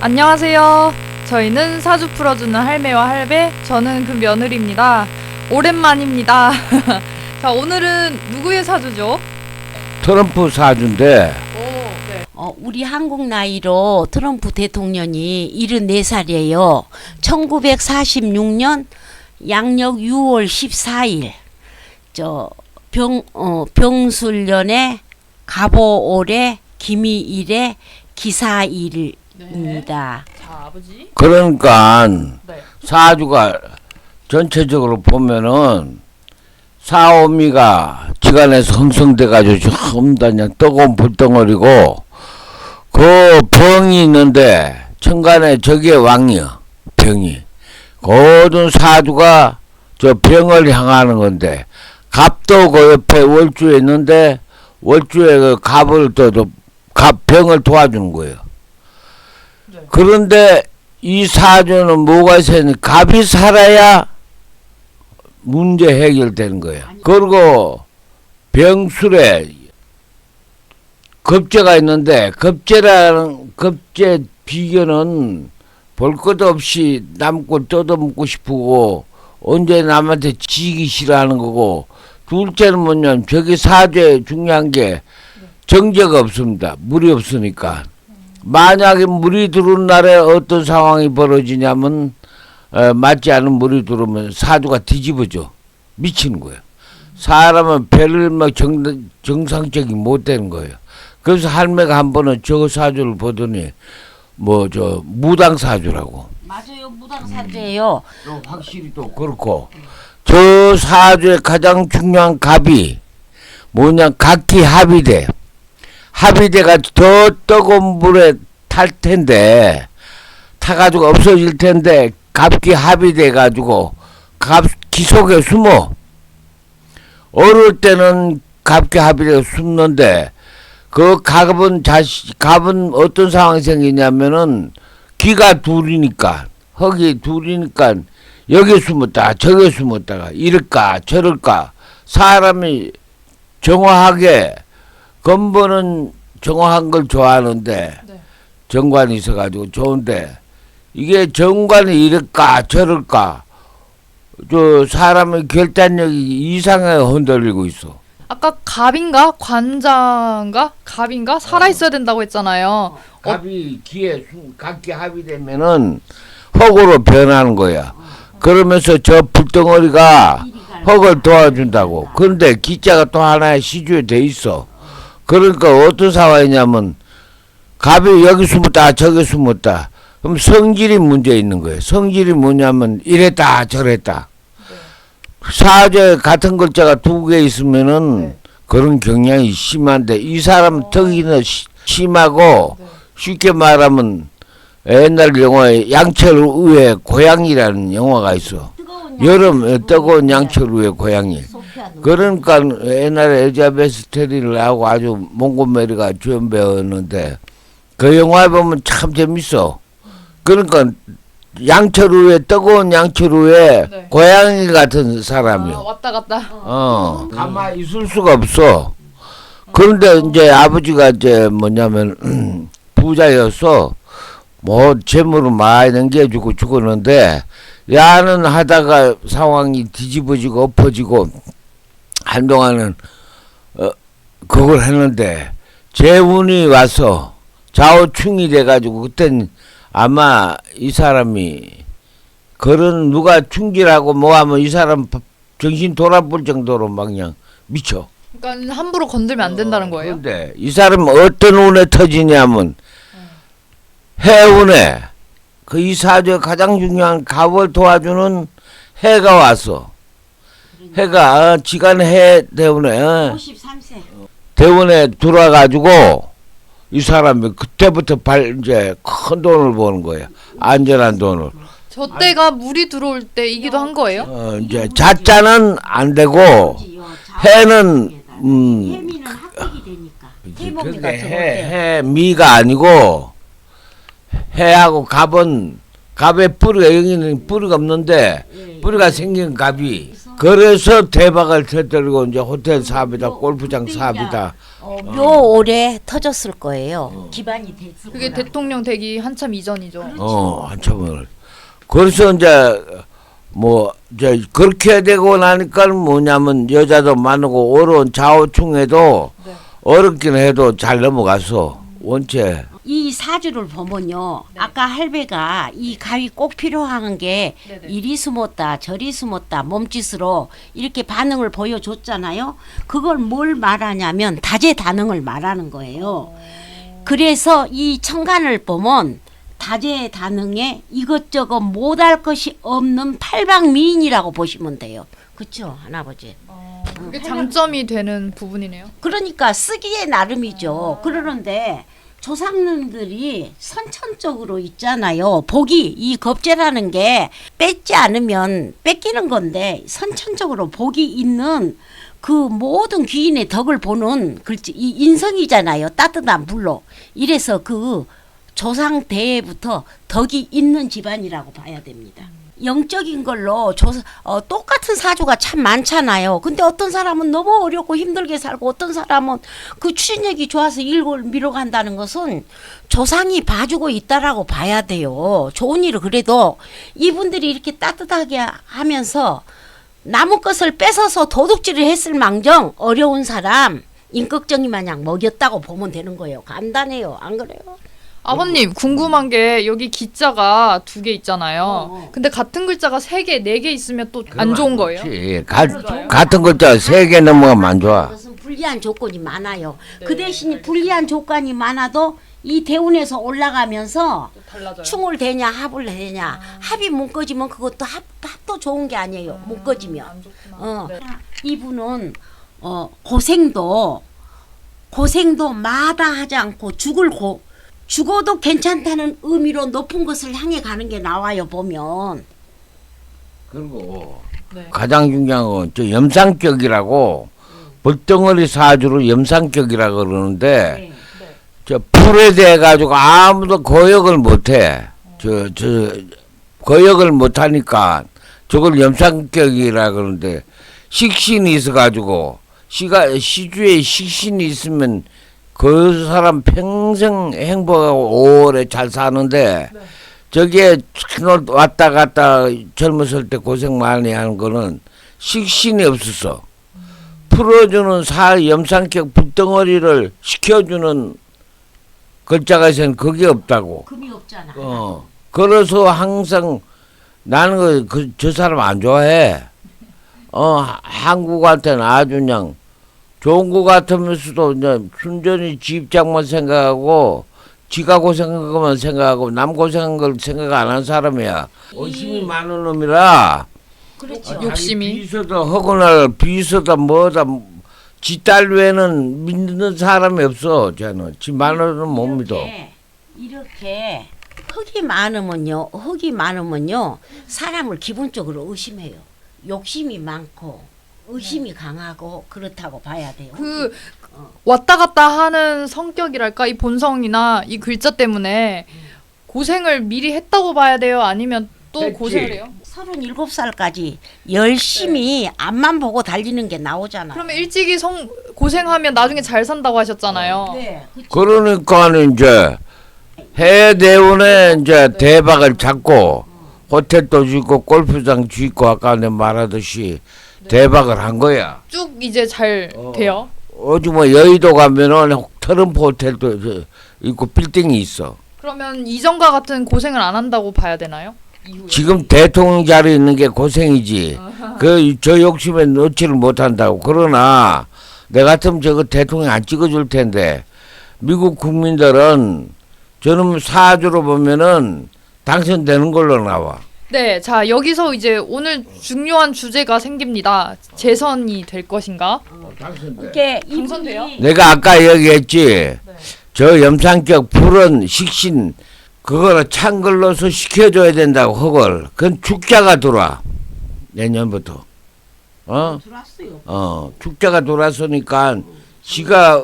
안녕하세요. 저희는 사주 풀어주는 할매와 할배, 저는 그 며느리입니다. 오랜만입니다. 자, 오늘은 누구의 사주죠? 트럼프 사주인데 네. 우리 한국 나이로 트럼프 대통령이 74살이에요. 1946년 양력 6월 14일 병술년에 갑오올에 기미일에 기사일입니다. 자, 아버지. 그러니까 네. 사주가 전체적으로 보면은 사오미가 지간에서 형성돼가지고 전부 다 그냥 뜨거운 불덩어리고 그 병이 있는데 천간에 저기에 왕이요. 병이 모든 사주가 저 병을 향하는 건데 갑도 그 옆에 월주에 있는데 월주에 그 갑을 갑 병을 도와주는 거예요. 네. 그런데 이 사주는 뭐가 있어야 갑이 살아야 문제 해결되는 거예요. 그리고 병술에 겁재가 있는데 겁재 비결은 볼 것 없이 남고 뜯어먹고 싶고 언제 남한테 지기 싫어하는 거고, 둘째는 뭐냐면 저기 사주에 중요한 게 정제가 없습니다. 물이 없으니까. 만약에 물이 들어온 날에 어떤 상황이 벌어지냐면 맞지 않은 물이 들어오면 사주가 뒤집어져 미치는 거예요. 사람은 별을 막 정상적이 못 되는 거예요. 그래서 할매가 한 번은 저 사주를 보더니 저 무당 사주라고. 맞아요, 무당 사주예요. 또 확실히 또 그렇고, 저 사주의 가장 중요한 갑이 뭐냐, 각기 합의대. 합의대가 더 뜨거운 물에 탈 텐데, 타가지고 없어질 텐데, 갑기 합의돼 가지고 갑기 속에 숨어. 어릴 때는 갑기 합의대가 숨는데, 그 갑은 어떤 상황이 생기냐면은 귀가 둘이니까, 흙이 둘이니까 여기 숨었다 저기 숨었다가 이럴까 저럴까. 사람이 정확하게 근본은 정확한 걸 좋아하는데 네. 정관이 있어가지고 좋은데, 이게 정관이 이럴까 저럴까, 저 사람의 결단력이 이상하게 흔들리고 있어. 아까 갑인가? 관자인가? 갑인가? 살아있어야 된다고 했잖아요. 갑이 각기 합의되면은 흙으로 변하는 거야. 그러면서 저 불덩어리가 흙을 도와준다고. 그런데 기자가 또 하나의 시주에 돼 있어. 그러니까 어떤 상황이냐면 갑이 여기 숨었다 저기 숨었다. 그럼 성질이 문제 있는 거예요. 성질이 뭐냐면 이랬다 저랬다. 사주에 같은 글자가 두 개 있으면은 그런 경향이 심한데, 이 사람 특히나 심하고, 쉽게 말하면 옛날 영화에 양철우의 고양이라는 영화가 있어. 여름 뜨거운 양철우의 고양이. 그러니까 옛날에 엘자베스 테리를 하고 아주 몽고메리가 주연 배우였는데 그 영화에 보면 참 재밌어. 그러니까 양철우에 뜨거운 양철우에 네. 고양이 같은 사람이요. 왔다 갔다. 가만히 있을 수가 없어. 그런데 이제 아버지가 이제 뭐냐면 부자였어. 뭐 재물을 많이 남겨주고 죽었는데, 야는 하다가 상황이 뒤집어지고 엎어지고 한동안은 그걸 했는데 재운이 와서 좌우충이 돼가지고, 그땐 아마 이 사람이 그런 누가 충질하고 뭐하면 이 사람 정신 돌아볼 정도로 막 그냥 미쳐. 그러니까 함부로 건들면 안 된다는 거예요? 그런데 이 사람은 어떤 운에 터지냐면 해운에, 그 이 사주의 가장 중요한 갑을 도와주는 해가 왔어. 해가 지간 해 대운에 53세. 대운에 들어와가지고 이 사람이 그때부터 이제 큰 돈을 버는 거야. 안전한 돈을. 저 때가 물이 들어올 때이기도 한 거예요? 이제 자자는 안 되고 해는 해미는 합격이 되니까. 해봅니다. 해 미가 아니고, 해하고 갑은, 갑의 뿌리가, 여기는 뿌리가 없는데 뿌리가 생긴 갑이 그래서 대박을 터뜨리고 이제 호텔 사업이다, 골프장 사업이다. 묘올해 터졌을 거예요. 기반이 됐을 그게 거라고. 대통령 되기 한참 이전이죠. 한참을. 그래서 이제 뭐 이제 그렇게 되고 나니까 뭐냐면 여자도 많고 어려운 좌우충에도 네. 어렵긴 해도 잘 넘어가서 원체 이 사주를 보면요. 네. 아까 할배가 이 가위 꼭 필요한 게 네네. 이리 숨었다 저리 숨었다 몸짓으로 이렇게 반응을 보여줬잖아요. 그걸 뭘 말하냐면 다재다능을 말하는 거예요. 그래서 이 천간을 보면 다재다능에 이것저것 못할 것이 없는 팔방미인이라고 보시면 돼요. 그렇죠, 할아버지? 그게 장점이 되는 부분이네요. 그러니까 쓰기에 나름이죠. 그러는데 조상님들이 선천적으로 있잖아요. 복이 이 겁재라는 게 뺏지 않으면 뺏기는 건데 선천적으로 복이 있는 그 모든 귀인의 덕을 보는 글씨 이 인성이잖아요. 따뜻한 불로. 이래서 그 조상 대에부터 덕이 있는 집안이라고 봐야 됩니다. 영적인 걸로 똑같은 사주가 참 많잖아요. 근데 어떤 사람은 너무 어렵고 힘들게 살고 어떤 사람은 그 추진력이 좋아서 일을 미뤄간다는 것은 조상이 봐주고 있다라고 봐야 돼요. 좋은 일을 그래도 이분들이 이렇게 따뜻하게 하면서 남의 것을 뺏어서 도둑질을 했을 망정 어려운 사람 인격적인 마냥 먹였다고 보면 되는 거예요. 간단해요. 안 그래요? 아버님 궁금한 게 여기 기자가 2개 있잖아요. 근데 같은 글자가 3개, 4개 있으면 또 안 좋은 거예요? 그렇지. 같은 글자 3개 넘어가면 안 좋아. 그것은 불리한 조건이 많아요. 네, 그 대신 불리한 조건이 많아도 이 대운에서 올라가면서 달라져요. 충을 대냐 합을 대냐 합이 못 꺼지면 그것도 합도 좋은 게 아니에요. 못 꺼지면. 안 좋구나. 네. 이분은 고생도 마다하지 않고 죽어도 괜찮다는 의미로 높은 것을 향해 가는 게 나와요. 보면. 그리고 네. 가장 중요한 건 저 염상격이라고 볼덩어리 사주로 염상격이라 그러는데 저 풀에 대해 가지고 아무도 거역을 못해. 저 거역을 못하니까 저걸 염상격이라 그러는데 식신이 있어 가지고 시주에 식신이 있으면 그 사람 평생 행복하고 오래 잘 사는데 저기에 왔다 갔다 젊었을 때 고생 많이 하는 거는 식신이 없었어. 풀어주는 염상격 붓덩어리를 시켜주는 글자가 있으면 그게 없다고. 금이 없잖아. 그래서 항상 나는 저 사람 안 좋아해. 한국한테는 아주 그냥 좋은 거 같으면서도 이제 순전히 지 입장만 생각하고 지가 고생한 것만 생각하고 남 고생한 걸 생각 안 한 사람이야. 의심이 많은 놈이라. 그렇죠. 욕심이. 비서도 허구날 비서다 뭐다 지 딸 외에는 믿는 사람이 없어. 쟤는 지 마누라는 못 믿어. 이렇게 흙이 많으면요 사람을 기본적으로 의심해요. 욕심이 많고 의심이 강하고 그렇다고 봐야 돼요. 그 왔다 갔다 하는 성격이랄까 이 본성이나 이 글자 때문에 고생을 미리 했다고 봐야 돼요? 아니면 또 했지. 고생을 해요? 37살까지 열심히 앞만 보고 달리는 게 나오잖아요. 그러면 일찍이 고생하면 나중에 잘 산다고 하셨잖아요. 네, 그쵸. 그러니까 이제 해대운에 이제 대박을 잡고 호텔도 짓고 골프장 짓고 아까 내가 말하듯이 대박을 한 거야. 쭉 이제 잘 돼요? 어디 뭐 여의도 가면은 트럼프 호텔도 있고 빌딩이 있어. 그러면 이전과 같은 고생을 안 한다고 봐야 되나요? 이후에. 지금 대통령 자리에 있는 게 고생이지. 저 욕심에 넣지를 못한다고. 그러나 내 같으면 저거 대통령 안 찍어줄 텐데 미국 국민들은 저놈 사주로 보면은 당선되는 걸로 나와. 네, 자 여기서 이제 오늘 중요한 주제가 생깁니다. 재선이 될 것인가? 이렇게 당선돼요? 이분이 내가 아까 얘기했지. 저 염상격 불은 식신 그거를 찬글로서 시켜줘야 된다고 흙을. 그건 축자가 들어와. 내년부터. 들어왔어요. 축자가 돌았으니까 지가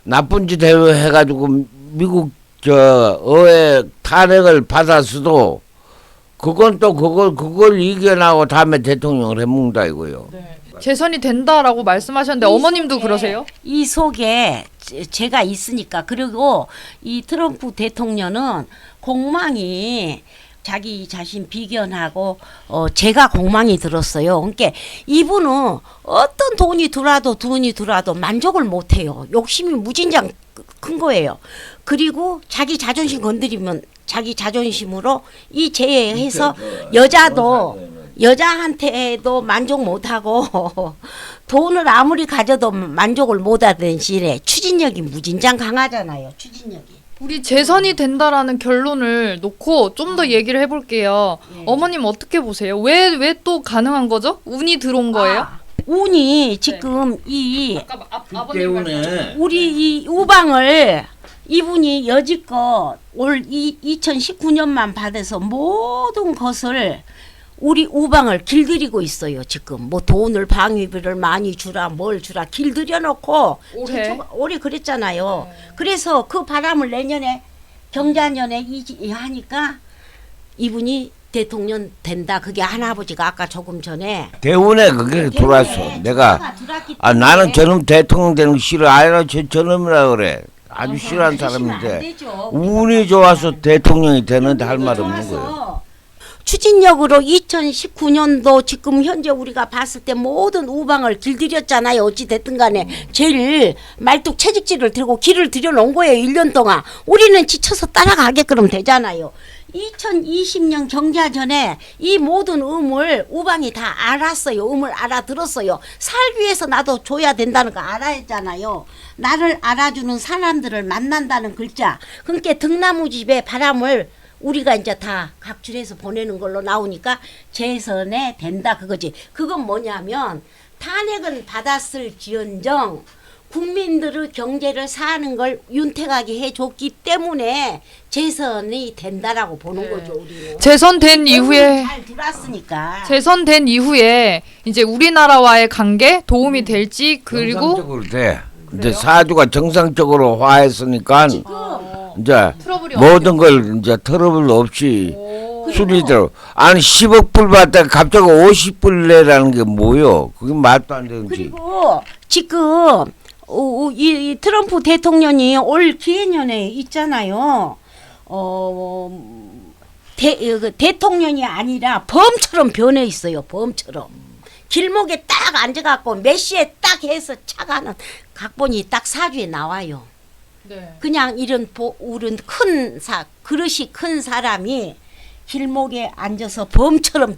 나쁜 짓 해가지고 미국 의회 탄핵을 받았어도 그건 또 그걸 이겨나고 다음에 대통령을 해먹는다 이거요. 재선이 된다라고 말씀하셨는데 어머님도 그러세요? 이 속에 제가 있으니까. 그리고 이 트럼프 대통령은 공망이 자기 자신 비견하고 제가 공망이 들었어요. 그러니까 이분은 어떤 돈이 들어와도 만족을 못해요. 욕심이 무진장 큰 거예요. 그리고 자기 자존심 건드리면 자기 자존심으로 이 제해해서 여자한테도 만족 못하고 돈을 아무리 가져도 만족을 못하던 시에 추진력이 무진장 강하잖아요. 추진력이. 우리 재선이 된다라는 결론을 놓고 좀 더 얘기를 해볼게요. 예. 어머님 어떻게 보세요? 왜 또 가능한 거죠? 운이 들어온 거예요? 운이 지금 이 아버님 때문에 우리 이 우방을 이분이 여지껏 올 2019년만 받아서 모든 것을 우리 우방을 길들이고 있어요. 지금 뭐 돈을 방위비를 많이 주라 뭘 주라 길들여 놓고 올해 그랬잖아요. 그래서 그 바람을 내년에 경자년에 하니까 이분이 대통령 된다. 그게 할아버지가 아까 조금 전에 대운에 그게 들어왔어. 내가 나는 저놈 대통령 되는 거 싫어. 아니라 저놈이라 그래. 아주 싫어하는 사람인데 운이 좋아서 대통령이 되는데 할 말 없는 거예요. 추진력으로 2019년도 지금 현재 우리가 봤을 때 모든 우방을 길들였잖아요. 어찌 됐든 간에 제일 말뚝 채찍질을 들고 길을 들여놓은 거예요. 1년 동안. 우리는 지쳐서 따라가게끔 되잖아요. 2020년 경자 전에 이 모든 음을 우방이 다 알았어요. 음을 알아들었어요. 살기 위해서 나도 줘야 된다는 거 알았잖아요. 나를 알아주는 사람들을 만난다는 글자. 그러니까 등나무집에 바람을 우리가 이제 다 각출해서 보내는 걸로 나오니까 재선에 된다 그거지. 그건 뭐냐면 탄핵은 받았을지언정 국민들의 경제를 사는 걸 윤택하게 해줬기 때문에 재선이 된다라고 보는 거죠. 우리는. 재선된 이후에 잘 들었으니까. 재선된 이후에 이제 우리나라와의 관계 도움이 될지 그리고 정상적으로 돼. 이제 사주가 정상적으로 화했으니까 이제 트러블이 모든 걸 이제 트러블 없이 순리대로. 아니 10억 불 받다가 갑자기 50불 내라는 게 뭐요? 그게 말도 안 되는지. 그리고 지금 이 트럼프 대통령이 올 기해년에 있잖아요. 대통령이 아니라 범처럼 변해 있어요. 범처럼. 길목에 딱 앉아갖고 몇 시에 딱 해서 차가는 각본이 딱 사주에 나와요. 네. 그냥 이런 그릇이 큰 사람이 길목에 앉아서 범처럼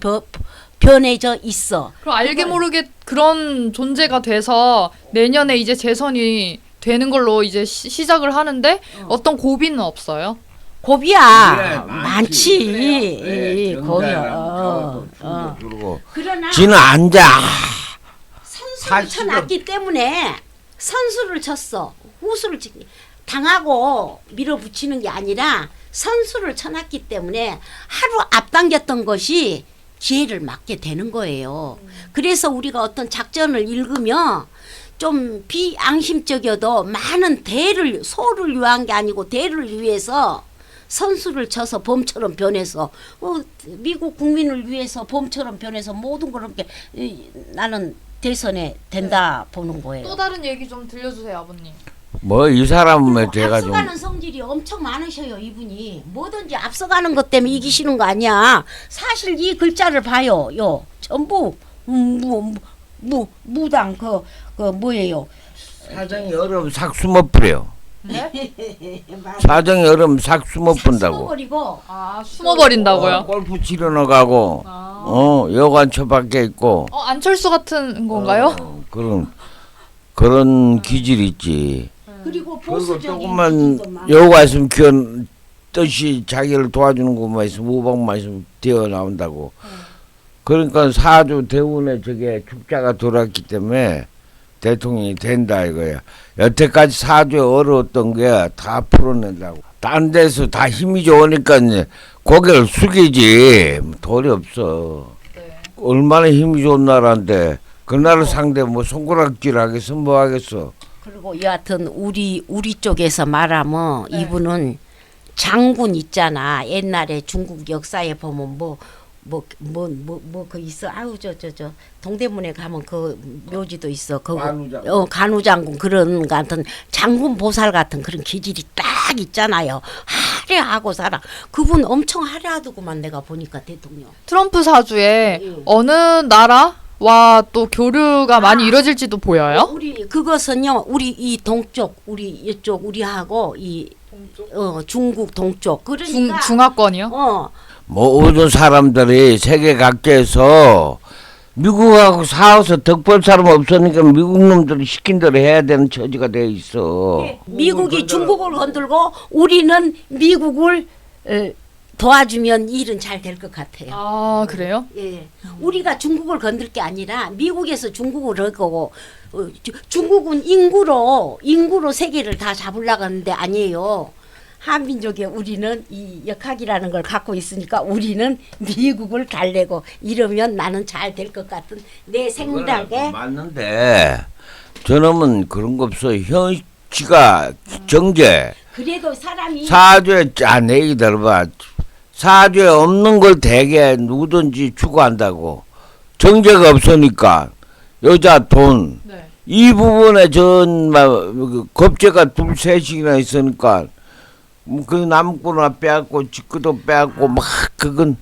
변해져 있어. 그럼 알게 모르게 그런 존재가 돼서 내년에 이제 재선이 되는 걸로 이제 시작을 하는데 어떤 고비는 없어요? 고비야 그래, 많지. 고비야. 그리고 그러나 지는 앉아. 선수를 쳐놨기 때문에 선수를 쳤어. 후수를 당하고 밀어붙이는 게 아니라 선수를 쳐놨기 때문에 하루 앞당겼던 것이 기회를 맞게 되는 거예요. 그래서 우리가 어떤 작전을 읽으면 좀 비앙심적이어도 많은 소를 위한 게 아니고 대를 위해서 선수를 쳐서 범처럼 변해서 미국 국민을 위해서 범처럼 변해서 모든 걸 이렇게 나는 대선에 된다 보는 거예요. 또 다른 얘기 좀 들려주세요, 아버님. 뭐 이 사람에 대가 좀 앞서가는 성질이 엄청 많으셔요. 이분이 뭐든지 앞서가는 것 때문에 이기시는 거 아니야. 사실 이 글자를 봐요. 전부 무당 그 뭐예요? 사정이 어려움 싹 숨어버려. 사정이 어려움 싹 숨어본다고. 숨어버리고 숨어버린다고요? 골프 치러 나가고 여관처 밖에 있고 안철수 같은 건가요? 그런 기질이 있지. 그리고 그리고 보수적인 조금만 기질도 많고. 여우가 있으면 귀한 뜻이 자기를 도와주는 것만 있으면 우방만 있으면 되어 나온다고. 그러니까 사주 대운에 저게 축자가 돌았기 때문에 대통령이 된다 이거야. 여태까지 사주에 어려웠던 게 다 풀어낸다고. 딴 데서 다 힘이 좋으니까 이제 고개를 숙이지. 돈이 없어. 얼마나 힘이 좋은 나라인데 그 나라 상대 뭐 손가락질 하겠어 뭐 하겠어. 그리고 여하튼 우리 쪽에서 말하면 이분은 장군 있잖아. 옛날에 중국 역사에 보면 그 있어. 아우 저 동대문에 가면 그 묘지도 있어. 그 간우장군 그런 같은 장군 보살 같은 그런 기질이 딱 있잖아요. 화려하고 살아. 그분 엄청 화려하더구만 내가 보니까 대통령. 트럼프 사주에 예. 어느 나라와 또 교류가 많이 이루어질지도 보여요? 우리 그것은요. 우리 이 동쪽 우리 이쪽 우리하고 이 중국 동쪽 그러니까 중화권이요? 모든 사람들이 세계 각지에서 미국하고 싸워서 덕볼 사람 없으니까 미국 놈들이 시킨 대로 해야 되는 처지가 돼 있어. 미국이 중국을 건들고 우리는 미국을 도와주면 일은 잘 될 것 같아요. 아 그래요? 예, 우리가 중국을 건들 게 아니라 미국에서 중국을 할 거고 중국은 인구로 세계를 다 잡으려고 하는데 아니에요. 한민족의 우리는 이 역학이라는 걸 갖고 있으니까 우리는 미국을 달래고 이러면 나는 잘 될 것 같은 내 생각에 맞는데 저놈은 그런 거 없어. 현지가 정제 그래도 사람이 사주에 내 얘기 들어봐. 사주에 없는 걸 대개 누구든지 추구한다고. 정제가 없으니까 여자 돈 네. 이 부분에 겁재가 둘 셋씩이나 있으니까 그 남구나 빼앗고 직구도 빼앗고 막 그건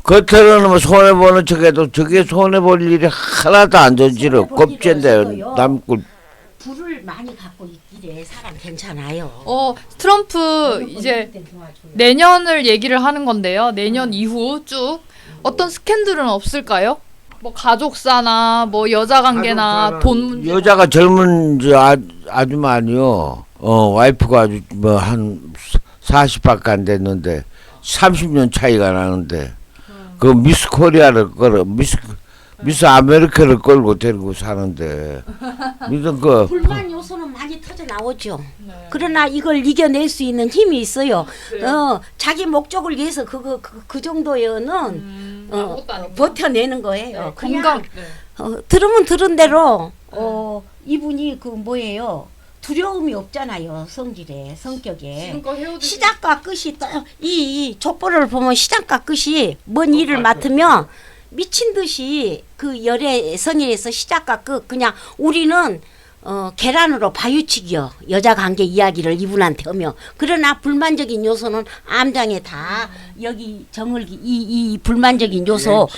겉으로는 뭐 손해보는 척해도 저게 손해볼 일이 하나도 안 저지러. 겁재인데 남구 불을 많이 갖고 있길래 사람 괜찮아요. 트럼프 이제 내년을 얘기를 하는 건데요. 내년 이후 쭉 어떤 스캔들은 없을까요? 뭐 가족사나 뭐 여자 관계나 돈 문제. 여자가 젊은 아주만이요. 와이프가 아주 뭐 한 40밖에 안 됐는데 30년 차이가 나는데 그 미스 코리아를 끌어 미스 아메리카를 끌고 데리고 사는데 무슨 그 불만 요소는 많이 터져 나오죠. 그러나 이걸 이겨낼 수 있는 힘이 있어요. 자기 목적을 위해서 그 정도에는 버텨내는 거예요. 그냥 들으면 들은 대로 이분이 그 뭐예요? 두려움이 없잖아요. 성격에. 시작과 끝이 이 족보를 보면 시작과 끝이 뭔 일을 맡으면 미친 듯이 그 열애 성에서 시작과 끝 그냥 우리는 계란으로 바위치기요. 여자 관계 이야기를 이분한테 하며 그러나 불만적인 요소는 암장에 다 여기 정을기 이 불만적인 요소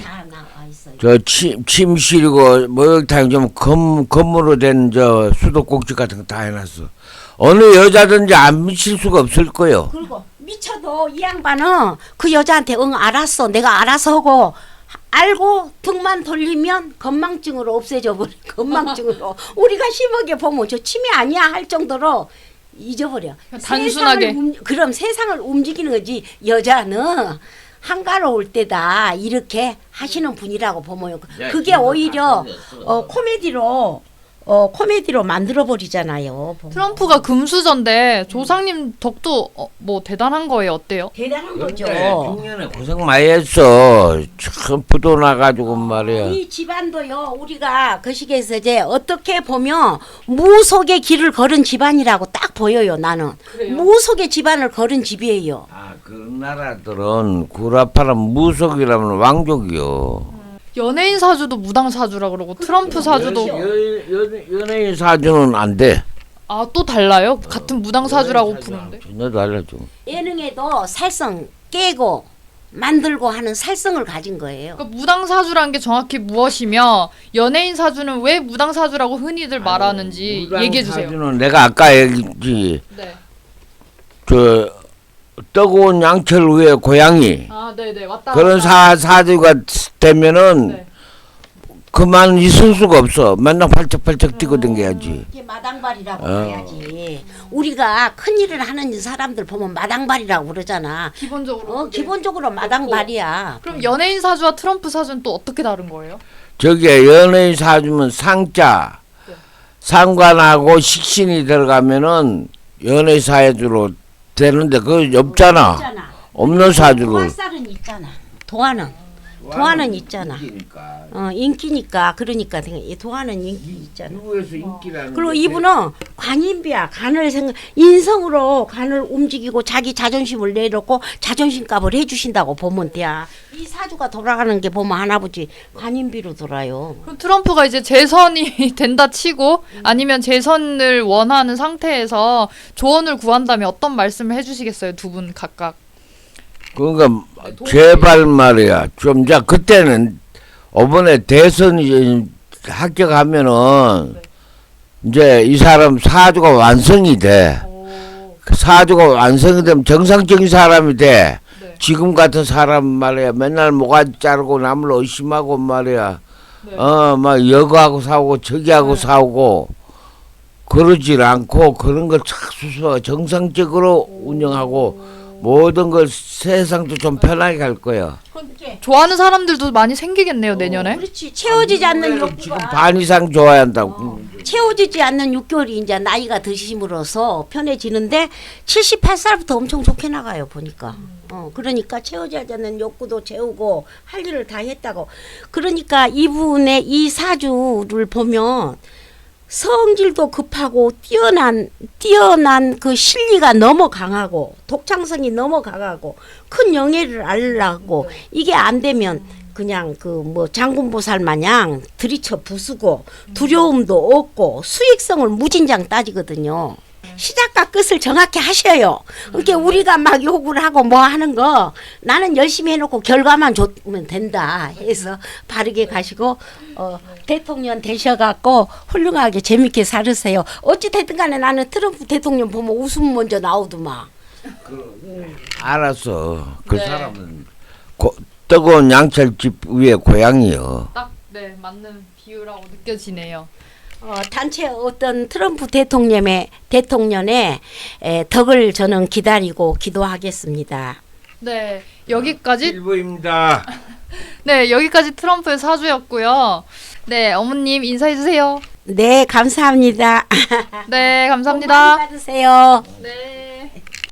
다 나와 있어요. 저 침실이고 목욕탕 좀 건물로 된 저 수도꼭지 같은 거 다 해놨어. 어느 여자든지 안 미칠 수가 없을 거요. 그리고 미쳐도 이 양반은 그 여자한테 알았어. 내가 알아서 하고 알고 등만 돌리면 건망증으로 없애져 버려. 건망증으로 우리가 심하게 보면 저 치매 아니야 할 정도로 잊어버려. 단순하게. 그럼 세상을 움직이는 거지. 여자는 한가로울 때다 이렇게 하시는 분이라고 보면 그게 오히려 코미디로 만들어 버리잖아요. 트럼프가 금수저인데 조상님 덕도 뭐 대단한 거예요. 어때요? 대단한 거죠. 중년에 고생 많이 했어. 참 부도 나가지고 말이야. 이 집안도요. 우리가 그 시기에서 이제 어떻게 보면 무속의 길을 걸은 집안이라고 딱 보여요. 나는 무속의 집안을 걸은 집이에요. 그 나라들은 구라파라 무속이라면 왕족이요. 연예인 사주도 무당 사주라 그러고 트럼프 사주도 연예인 사주는 안 돼. 또 달라요? 같은 무당 사주라고 부르는데. 전혀 달라져. 예능에도 살성 깨고 만들고 하는 살성을 가진 거예요. 그러니까 무당 사주라는 게 정확히 무엇이며 연예인 사주는 왜 무당 사주라고 흔히들 말하는지 얘기해 주세요. 사주는 내가 아까 얘기했지. 네. 뜨거운 양철 위에 고양이 네네 왔다. 그런 사주가 되면은 그만 있을 수가 없어. 맨날 팔쩍팔쩍 뛰고 댕겨야지. 이게 마당발이라고 해야지. 우리가 큰 일을 하는 사람들 보면 마당발이라고 그러잖아. 기본적으로. 기본적으로 마당발이야. 그럼 연예인 사주와 트럼프 사주는 또 어떻게 다른 거예요? 저게 연예인 사주면 상자 상관하고 식신이 들어가면은 연예인 사주로 되는데 그거 없잖아. 없는 사주를. 도화살은 있잖아. 도화는 도화는 있잖아. 인기니까. 인기니까 그러니까 이 도화는 인기 있잖아. 미국에서 인기라는. 그리고 게 이분은 관인비야. 간을 인성으로 간을 움직이고 자기 자존심을 내놓고 자존심값을 해주신다고 보면 돼. 이 사주가 돌아가는 게 보면 할아버지 관인비로 돌아요. 그럼 트럼프가 이제 재선이 된다 치고 아니면 재선을 원하는 상태에서 조언을 구한다면 어떤 말씀을 해주시겠어요? 두 분 각각. 그러니까 제발 말이야. 좀 자 그때는 이번에 대선이 합격하면은 이제 이 사람 사주가 완성이 돼. 그 사주가 완성이 되면 정상적인 사람이 돼. 네. 지금 같은 사람 말이야. 맨날 모가지 자르고 남을 의심하고 말이야. 네. 막 여거하고 싸우고 저기하고 싸우고 그러질 않고 그런 걸 착수서 정상적으로 운영하고 모든 걸 세상도 좀 편하게 갈 거야. 좋아하는 사람들도 많이 생기겠네요 내년에. 그렇지. 채워지지 않는 지금 욕구가 반 이상 좋아야 한다고. 채워지지 않는 6개월이 이제 나이가 드심으로써 편해지는데 78살부터 엄청 좋게 나가요 보니까. 그러니까 채워지지 않는 욕구도 채우고 할 일을 다 했다고. 그러니까 이분의 이 사주를 보면 성질도 급하고 뛰어난 그 실리가 너무 강하고 독창성이 너무 강하고 큰 영예를 알라고 이게 안 되면 그냥 그 뭐 장군보살 마냥 들이쳐 부수고 두려움도 없고 수익성을 무진장 따지거든요. 시작과 끝을 정확히 하셔요. 그러니까 우리가 막 욕을 하고 뭐 하는 거 나는 열심히 해놓고 결과만 좋으면 된다 해서 바르게 가시고 대통령 되셔갖고 훌륭하게 재밌게 살으세요. 어찌 됐든 간에 나는 트럼프 대통령 보면 웃음 먼저 나오더만. 알았어. 그 네. 사람은 뜨거운 양철집 위에 고향이요. 딱 네 맞는 비유라고 느껴지네요. 단체 어떤 트럼프 대통령의 덕을 저는 기다리고 기도하겠습니다. 네 여기까지 일부입니다. 네 여기까지 트럼프의 사주였고요. 네 어머님 인사해 주세요. 네, 감사합니다. 네 복 감사합니다. 많이 받으세요. 네.